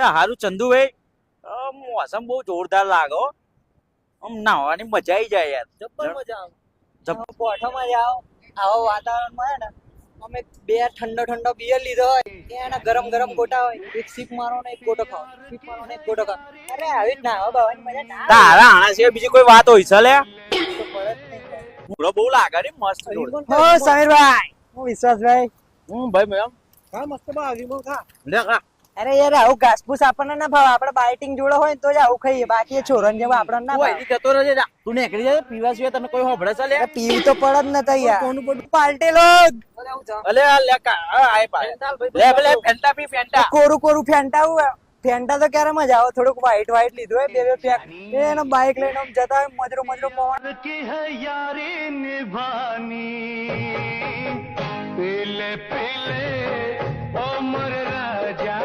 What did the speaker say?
હારું ચંદુભાઈ, મોસમ બહુ જોરદાર લાગે હો. આમ નાહવાની મજા આવી જાય યાર. જબ્બર મજા આવે. જબ- કોઠામાં જાઓ, આવો વાતાવરણમાં હે ને અમે બે ઠંડો બિયર લીધો હોય એના ગરમ ગરમ ગોટા હોય, એક સીપ મારો ને એક ગોટો ખાઓ, સીપ મારો ને એક ગોટો ખાઓ. અરે આવી જ નાહવા બાવાની મજા ના આવે. તારા આણા સિવાય બીજી કોઈ વાત હોય છે લે? તો પડે જ નહીં યાર. મૂળો બહુ લાગે ને મસ્ત જોરદાર. હો સમીરભાઈ, હું વિશ્વાસભાઈ. ભાઈ મેમ હા મસ્ત બા વિમો ખા. લે ખા. અરે યાર આવું ઘાસપૂસ આપણને ના ભાવે, આપણે બાઇટિંગ જોડે હોય ને તો જ આવું ખાઈએ, બાકી એ છોરન જેવા આપણને ના તું ભાવે. અહીંથી જતો રહેજે જા. તું નીકળી જાય પીવા સિવાય તને કોઈ હોભળે છે લે? અરે પીવું તો પડે જ નતા યાર. કોનું પડું પાલટેલો અલે આ લે કા આય પાય. લે ફેન્ટા પી ફેન્ટા. કોરું ફેંટાવું. ફેંટા તો ક્યારે મજા આવે, થોડુંક વ્હાઈટ લીધું હોય, બે પેક એનો બાઇક લઈને આમ જતા હોય, મજરો પવન की है यारी निभानी पीले पीले ओ मोर राजा